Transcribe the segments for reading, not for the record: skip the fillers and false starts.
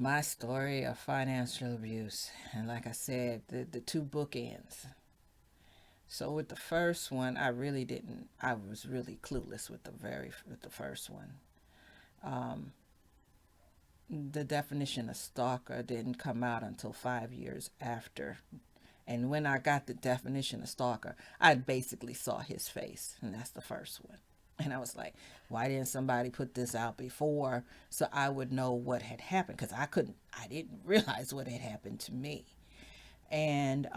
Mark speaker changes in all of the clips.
Speaker 1: My story of financial abuse. And like I said, the two bookends. So with the first one, I really didn't. I was really clueless with the first one. Um, the definition of stalker didn't come out until 5 years after. And when I got the definition of stalker, I basically saw his face, and that's the first one. And I was like, why didn't somebody put this out before so I would know what had happened? Because I didn't realize what had happened to me. And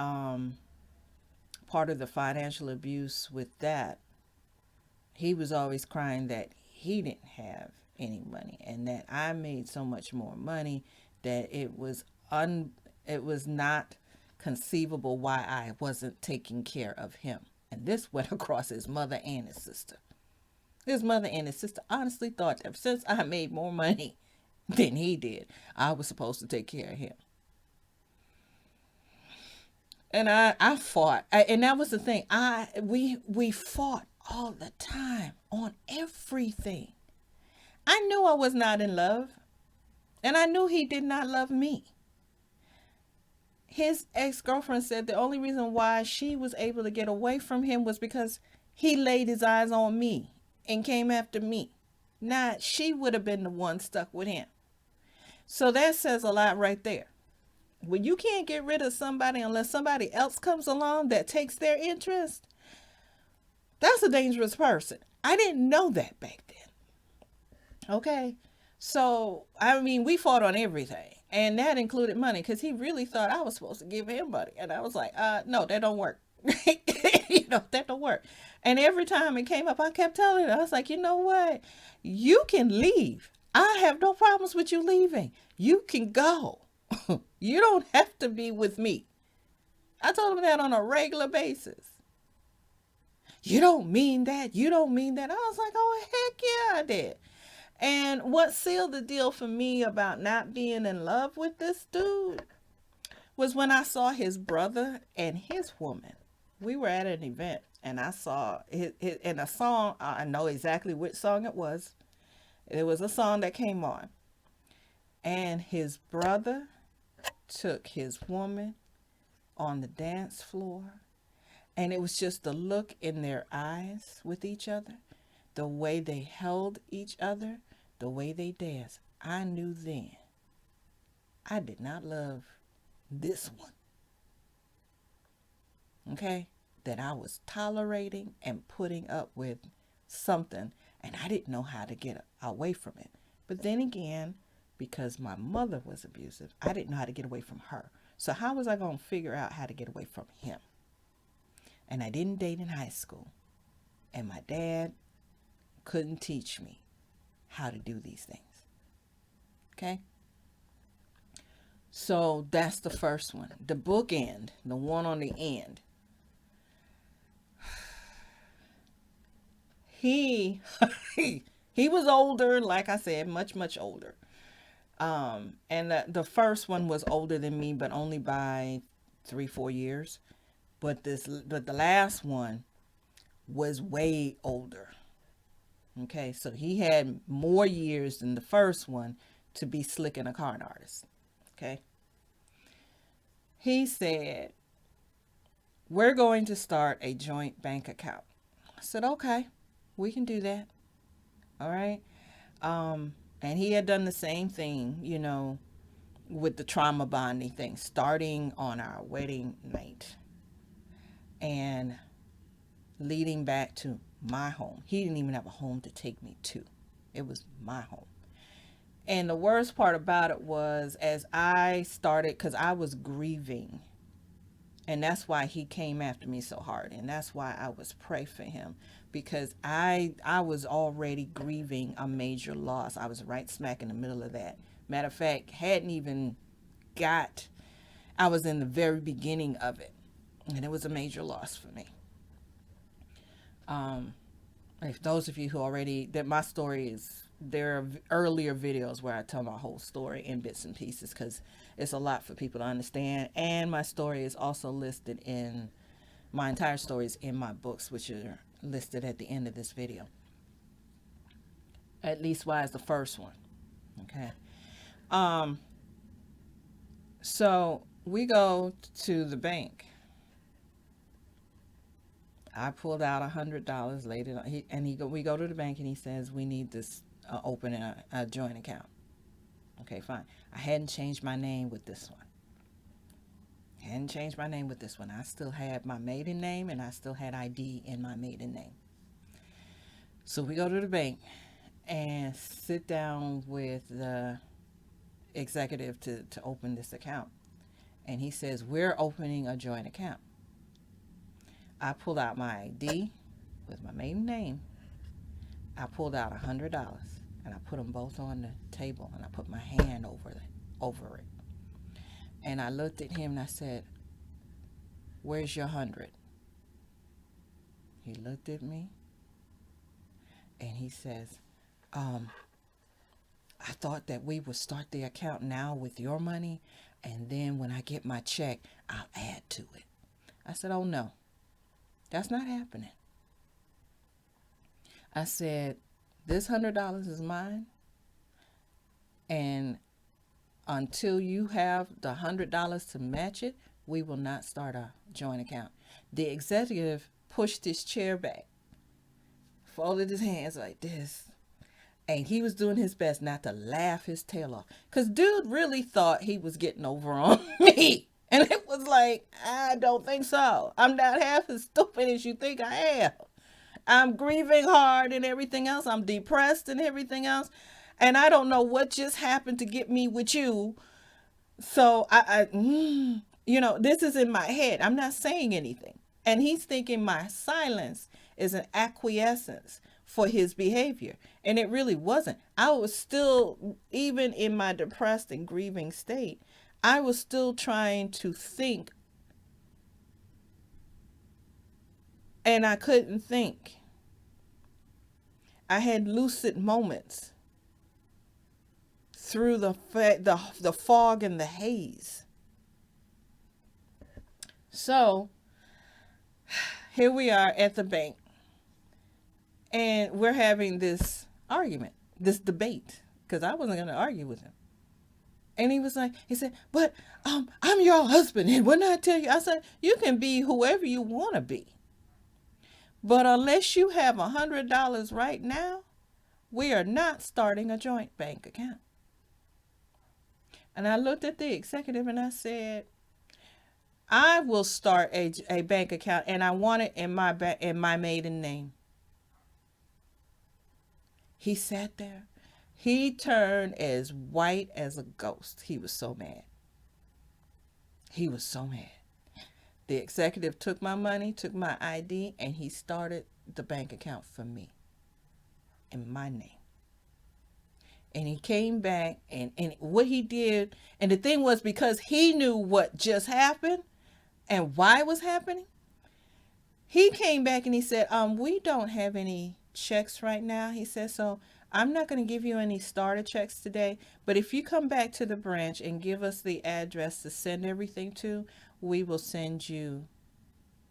Speaker 1: part of the financial abuse with that, he was always crying that he didn't have any money and that I made so much more money that it was not conceivable why I wasn't taking care of him. And this went across his mother and his sister. His mother and his sister honestly thought that since I made more money than he did, I was supposed to take care of him. And I fought, and that was the thing. We fought all the time on everything. I knew I was not in love, and I knew he did not love me. His ex girlfriend said the only reason why she was able to get away from him was because he laid his eyes on me and came after me. Not she would have been the one stuck with him. So that says a lot right there. When you can't get rid of somebody unless somebody else comes along that takes their interest, that's a dangerous person. I didn't know that back then. Okay. So, I mean, we fought on everything. And that included money because he really thought I was supposed to give him money. And I was like, no, that don't work. That don't work. And every time it came up, I kept telling him, I was like, you know what? You can leave. I have no problems with you leaving. You can go. You don't have to be with me. I told him that on a regular basis. You don't mean that. You don't mean that. I was like, oh, heck yeah, I did. And what sealed the deal for me about not being in love with this dude was when I saw his brother and his woman. We were at an event and I saw it in a song. I know exactly which song it was. It was a song that came on. And his brother took his woman on the dance floor. And it was just the look in their eyes with each other, the way they held each other, the way they danced. I knew then I did not love this one. Okay? That I was tolerating and putting up with something and I didn't know how to get away from it. But then again, because my mother was abusive, I didn't know how to get away from her. So how was I going to figure out how to get away from him? And I didn't date in high school. And my dad couldn't teach me how to do these things. Okay? So that's the first one. The bookend, the one on the end. He he was older, like I said, much older. And the first one was older than me, but only by 3 4 years. But the last one was way older. Okay, so he had more years than the first one to be slick and a con artist. Okay, he said, we're going to start a joint bank account. I said, okay, we can do that. All right. And he had done the same thing, with the trauma bonding thing, starting on our wedding night and leading back to my home. He didn't even have a home to take me to, it was my home. And the worst part about it was as I started, because I was grieving, and that's why he came after me so hard, and that's why I was praying for him, because I was already grieving a major loss. I was right smack in the middle of that. Matter of fact, hadn't even got, I was in the very beginning of it, and it was a major loss for me. um if those of you who already, that my story is, there are earlier videos where I tell my whole story in bits and pieces because it's a lot for people to understand. And my story is also listed in, my entire story is in my books, which are listed at the end of this video. At least why is the first one. Okay. So we go to the bank. I pulled out $100, laid it on, we go to the bank and he says, we need this, open a joint account. Okay, fine. I hadn't changed my name with this one. Hadn't changed my name with this one. I still had my maiden name and I still had ID in my maiden name. So we go to the bank and sit down with the executive to open this account. And he says, we're opening a joint account. I pulled out my ID with my maiden name. I pulled out $100 and I put them both on the table and I put my hand over it. And I looked at him and I said, where's your 100? He looked at me and he says, I thought that we would start the account now with your money, and then when I get my check, I'll add to it. I said, oh no, that's not happening. I said, this $100 is mine, and until you have the $100 to match it, we will not start a joint account. The executive pushed his chair back, folded his hands like this, and he was doing his best not to laugh his tail off. Because dude really thought he was getting over on me. And it was like, I don't think so. I'm not half as stupid as you think I am. I'm grieving hard and everything else. I'm depressed and everything else. And I don't know what just happened to get me with you. So this is in my head. I'm not saying anything. And he's thinking my silence is an acquiescence for his behavior. And it really wasn't. I was still, even in my depressed and grieving state, I was still trying to think. And I couldn't think. I had lucid moments through the fog and the haze. So here we are at the bank, and we're having this argument, this debate, because I wasn't going to argue with him. And he said, but I'm your husband, and when I tell you, I said, you can be whoever you want to be. But unless you have $100 right now, we are not starting a joint bank account. And I looked at the executive and I said, I will start a bank account, and I want it in my maiden name. He sat there. He turned as white as a ghost. He was so mad. He was so mad. The executive took my money, took my ID, and he started the bank account for me in my name. And he came back, and what he did, and the thing was, because he knew what just happened and why it was happening, he came back and he said, we don't have any checks right now. He said, so I'm not going to give you any starter checks today, but if you come back to the branch and give us the address to send everything to, we will send you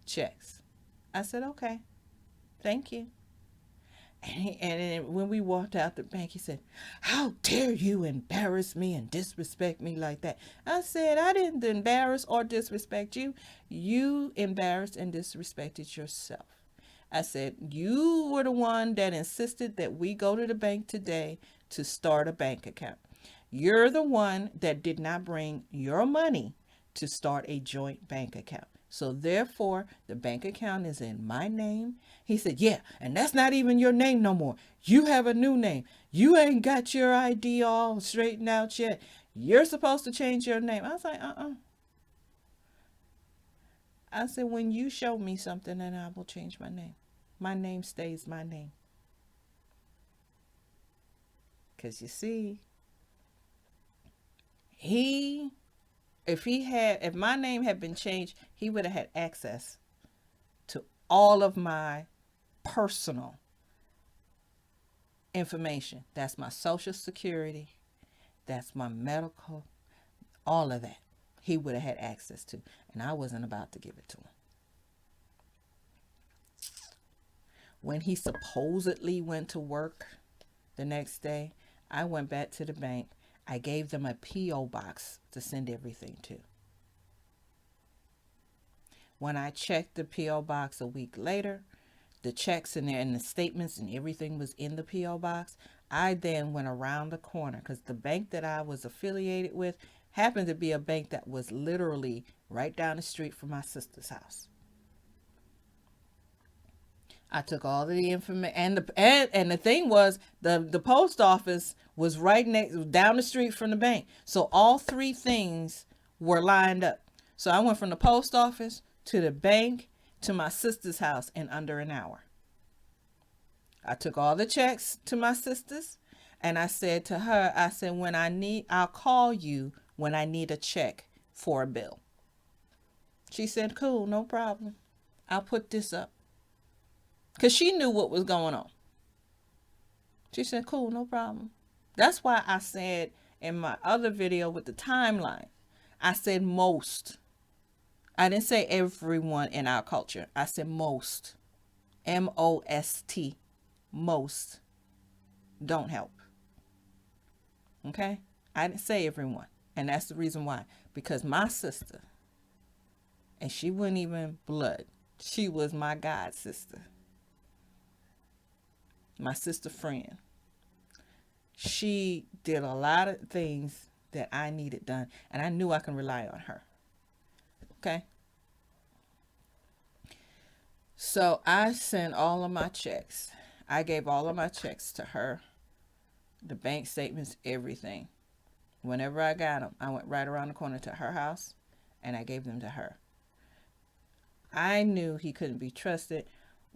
Speaker 1: checks. I said, okay, thank you. And when we walked out the bank, he said, how dare you embarrass me and disrespect me like that? I said, I didn't embarrass or disrespect you. You embarrassed and disrespected yourself. I said, you were the one that insisted that we go to the bank today to start a bank account. You're the one that did not bring your money to start a joint bank account. So therefore, the bank account is in my name. He said, yeah, and that's not even your name no more. You have a new name. You ain't got your ID all straightened out yet. You're supposed to change your name. I was like, I said, when you show me something, then I will change my name. My name stays my name. Because you see, if my name had been changed, he would have had access to all of my personal information. That's my social security. That's my medical, all of that. He would have had access to, and I wasn't about to give it to him. When he supposedly went to work the next day, I went back to the bank. I gave them a P.O. box to send everything to. When I checked the P.O. box a week later, the checks in there and the statements and everything was in the P.O. box. I then went around the corner because the bank that I was affiliated with happened to be a bank that was literally right down the street from my sister's house. I took all of the information, and the thing was, the post office was right next down the street from the bank. So all three things were lined up. So I went from the post office to the bank to my sister's house in under an hour. I took all the checks to my sisters, and I said to her, I said, I'll call you when I need a check for a bill. She said, cool, no problem. I'll put this up. Because she knew what was going on. She said, cool, no problem. That's why I said in my other video with the timeline, I said most. I didn't say everyone in our culture. I said most. M-O-S-T. Most don't help. Okay? I didn't say everyone. And that's the reason why. Because my sister, and she wasn't even blood. She was my god sister. My sister friend. She did a lot of things that I needed done, and I knew I can rely on her. Okay? So I sent all of my checks. I gave all of my checks to her. The bank statements, everything. Whenever I got them, I went right around the corner to her house, and I gave them to her. I knew he couldn't be trusted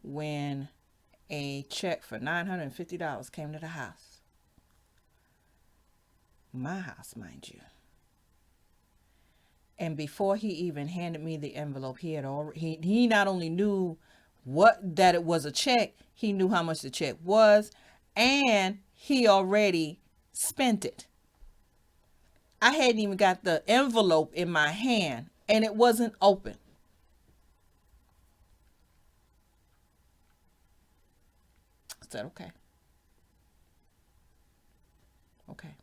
Speaker 1: when a check for $950 came to the house. My house, mind you. And before he even handed me the envelope, he not only knew that it was a check, he knew how much the check was, and he already spent it. I hadn't even got the envelope in my hand, and it wasn't open. I said, okay. Okay.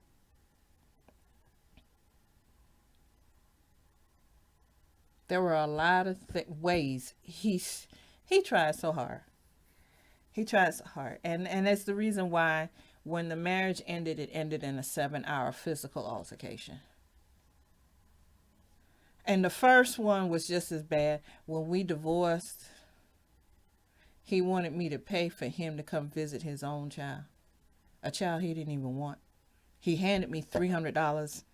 Speaker 1: There were a lot of ways he tried so hard. He tried so hard. And that's the reason why when the marriage ended, it ended in a 7-hour physical altercation. And the first one was just as bad. When we divorced, he wanted me to pay for him to come visit his own child. A child he didn't even want. He handed me $300.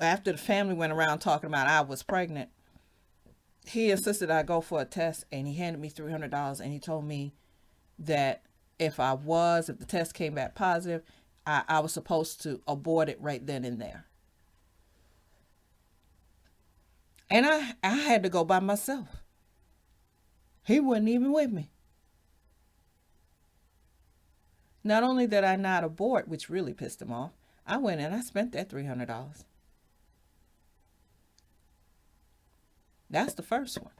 Speaker 1: After the family went around talking about I was pregnant, he insisted I go for a test, and he handed me $300, and he told me that if the test came back positive, I was supposed to abort it right then and there. And I had to go by myself. He wasn't even with me. Not only did I not abort, which really pissed him off, I went and I spent that $300. That's the first one.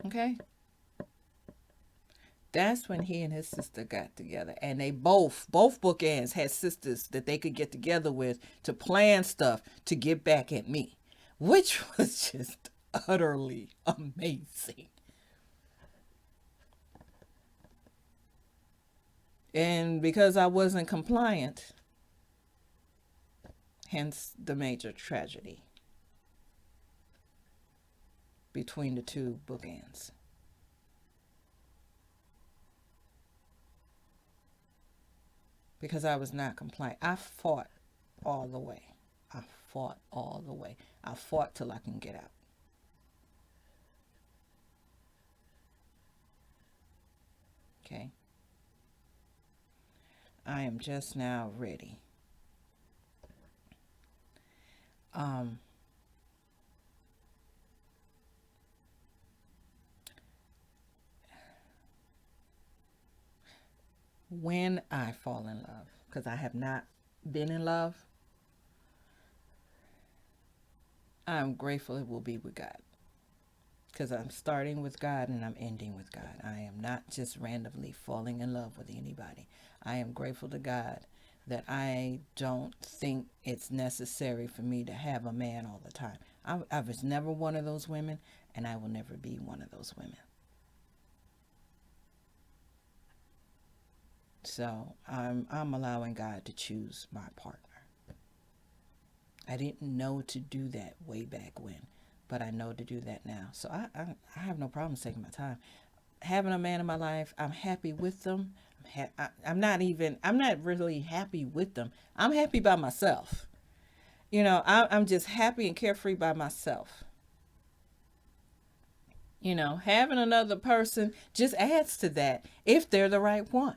Speaker 1: Okay? That's when he and his sister got together. And they both bookends had sisters that they could get together with to plan stuff to get back at me, which was just utterly amazing. And because I wasn't compliant, hence the major tragedy between the two bookends. Because I was not compliant. I fought all the way. I fought till I can get out. Okay? I am just now ready. When I fall in love, because I have not been in love, I'm grateful it will be with God. Because I'm starting with God and I'm ending with God. I am not just randomly falling in love with anybody. I am grateful to God that I don't think it's necessary for me to have a man all the time. I was never one of those women, and I will never be one of those women. So I'm allowing God to choose my partner. I didn't know to do that way back when, but I know to do that now. So I have no problem taking my time. Having a man in my life, I'm happy with them. I'm not really happy with them. I'm happy by myself. I'm just happy and carefree by myself. Having another person just adds to that if they're the right one.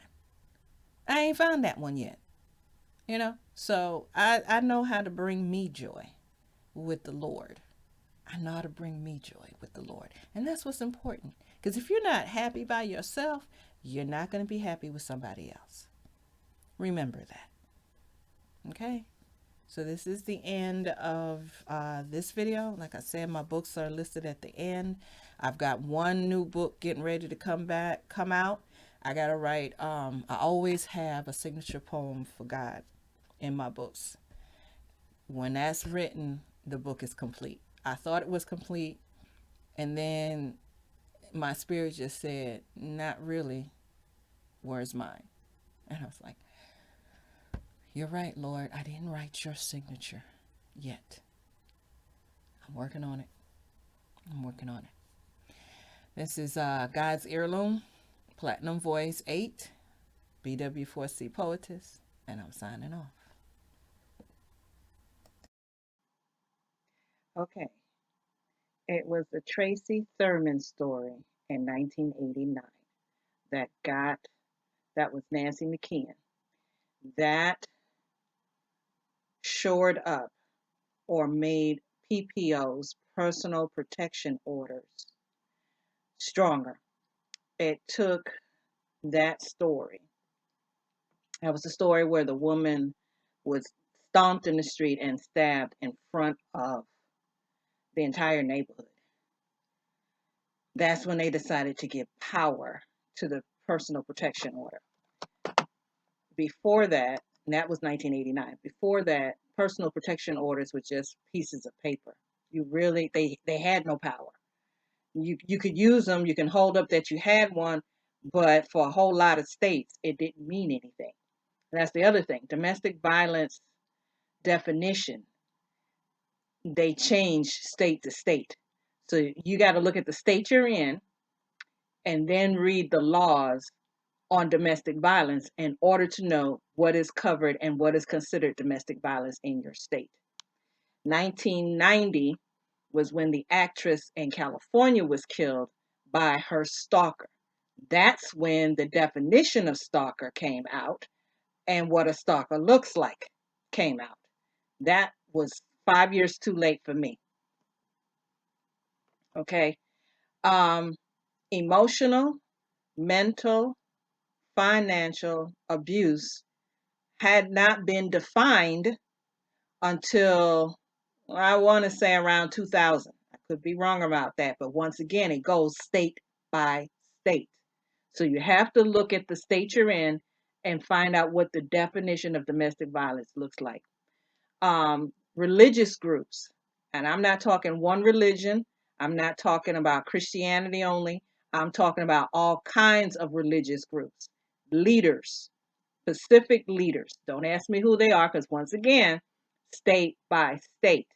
Speaker 1: I ain't found that one yet. So I know how to bring me joy with the Lord. I know how to bring me joy with the Lord. And that's what's important. Because if you're not happy by yourself, you're not going to be happy with somebody else. Remember that. Okay? So this is the end of this video. Like I said, my books are listed at the end. I've got one new book getting ready to come out. I got to write, I always have a signature poem for God in my books. When that's written, the book is complete. I thought it was complete, and then my spirit just said, not really. Where's mine? And I was like, you're right, Lord. I didn't write your signature yet. I'm working on it. I'm working on it. This is God's Heirloom, Platinum Voice 8, BW4C Poetess, and I'm signing off. Okay. It was the Tracy Thurman story in 1989 that was Nancy McKeon. That shored up or made PPO's, personal protection orders, stronger. It took that story. That was the story where the woman was stomped in the street and stabbed in front of the entire neighborhood. That's when they decided to give power to the personal protection order. Before that, and that was 1989. Before that, personal protection orders were just pieces of paper. They had no power. You could use them, you can hold up that you had one, but for a whole lot of states, it didn't mean anything. And that's the other thing. Domestic violence definition, they change state to state. So you got to look at the state you're in and then read the laws on domestic violence in order to know what is covered and what is considered domestic violence in your state. 1990 was when the actress in California was killed by her stalker. That's when the definition of stalker came out and what a stalker looks like came out. That was 5 years too late for me. Okay. Um, Emotional, mental, financial abuse had not been defined until I want to say around 2000. I could be wrong about that, but once again, it goes state by state. So you have to look at the state you're in and find out what the definition of domestic violence looks like. Religious groups, and I'm not talking one religion, I'm not talking about Christianity only, I'm talking about all kinds of religious groups, leaders, specific leaders. Don't ask me who they are because, once again, state by state.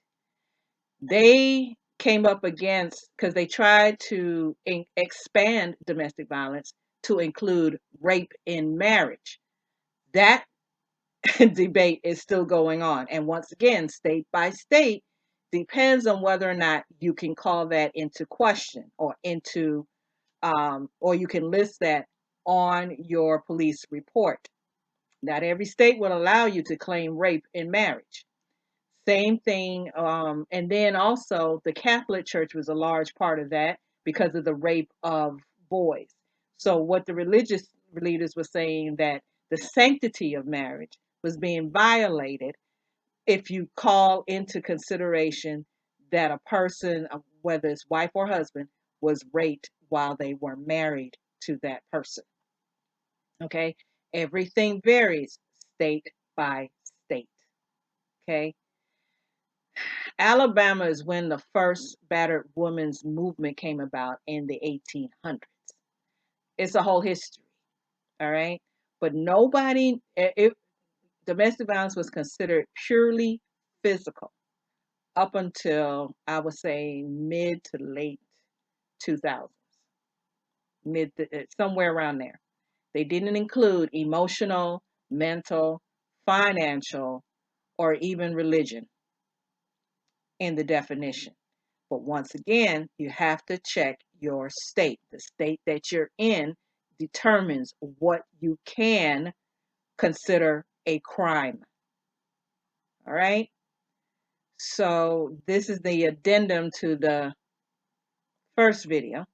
Speaker 1: They came up against, because they tried to expand domestic violence to include rape in marriage. That debate is still going on. And once again, state by state depends on whether or not you can call that into question or you can list that on your police report. Not every state will allow you to claim rape in marriage. Same thing. And then also, the Catholic Church was a large part of that because of the rape of boys. So, what the religious leaders were saying, that the sanctity of marriage was being violated if you call into consideration that a person, whether it's wife or husband, was raped while they were married to that person. Okay, everything varies state by state. Okay. Alabama is when the first battered women's movement came about in the 1800s. It's a whole history. All right. But domestic violence was considered purely physical up until I would say mid to late 2000s, somewhere around there. They didn't include emotional, mental, financial, or even religion in the definition. But once again, you have to check your state. The state that you're in determines what you can consider a crime. All right. So this is the addendum to the first video.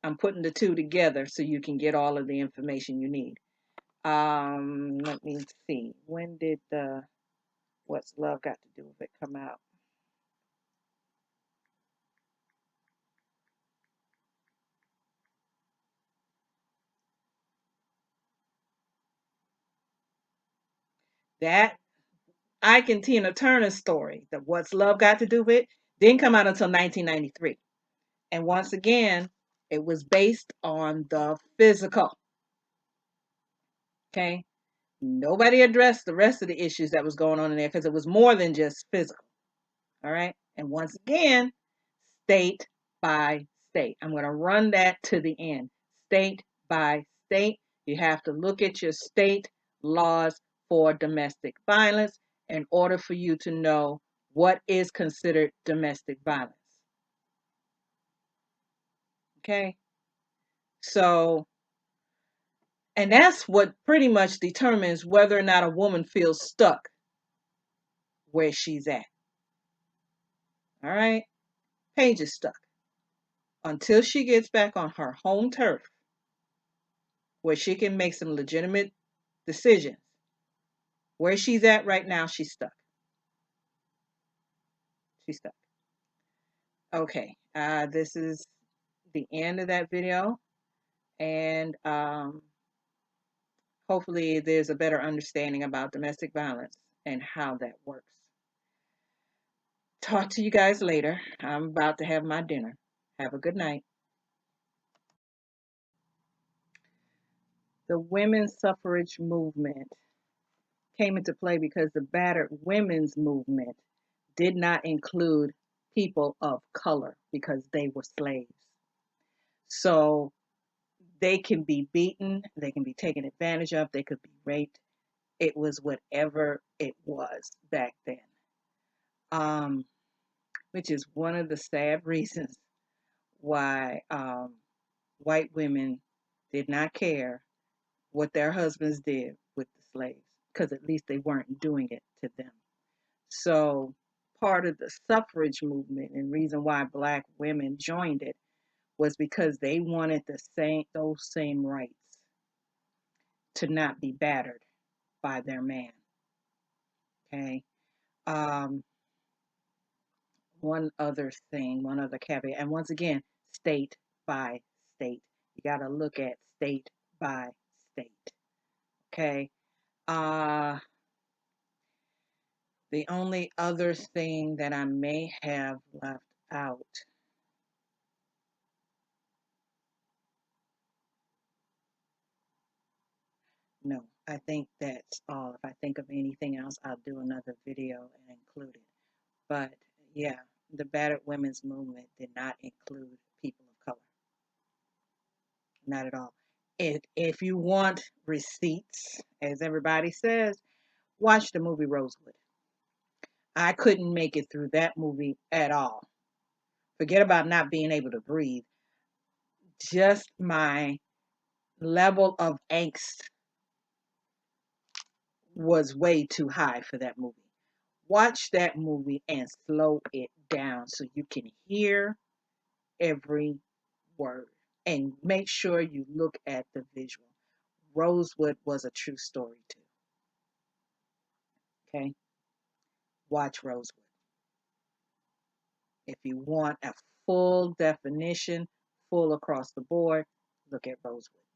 Speaker 1: I'm putting the two together so you can get all of the information you need. Let me see. When did the What's Love Got to Do with It come out? That Ike and Tina Turner story, the What's Love Got to Do with It, didn't come out until 1993. And once again, it was based on the physical. Okay. Nobody addressed the rest of the issues that was going on in there because it was more than just physical. All right. And once again, state by state. I'm going to run that to the end. State by state. You have to look at your state laws for domestic violence in order for you to know what is considered domestic violence. Okay. So, and that's what pretty much determines whether or not a woman feels stuck where she's at. All right. Paige is stuck until she gets back on her home turf where she can make some legitimate decisions. Where she's at right now, she's stuck. She's stuck. Okay. This is the end of that video. And hopefully there's a better understanding about domestic violence and how that works. Talk to you guys later. I'm about to have my dinner. Have a good night. The women's suffrage movement came into play because the battered women's movement did not include people of color because they were slaves. So they can be beaten, they can be taken advantage of, they could be raped. It was whatever it was back then. Which is one of the sad reasons why white women did not care what their husbands did with the slaves, because at least they weren't doing it to them. So part of the suffrage movement and reason why black women joined it was because they wanted those same rights to not be battered by their man. Okay. Um, one other thing, one other caveat, and once again, state by state. You got to look at state by state. Okay. Uh, the only other thing that I may have left out. No, I think that's all. If I think of anything else, I'll do another video and include it. But yeah, the battered women's movement did not include people of color. Not at all. If you want receipts, as everybody says, watch the movie Rosewood. I couldn't make it through that movie at all. Forget about not being able to breathe. Just my level of angst was way too high for that movie. Watch that movie and slow it down so you can hear every word. And make sure you look at the visual. Rosewood was a true story too. Okay? Watch Rosewood. If you want a full definition, full across the board, look at Rosewood.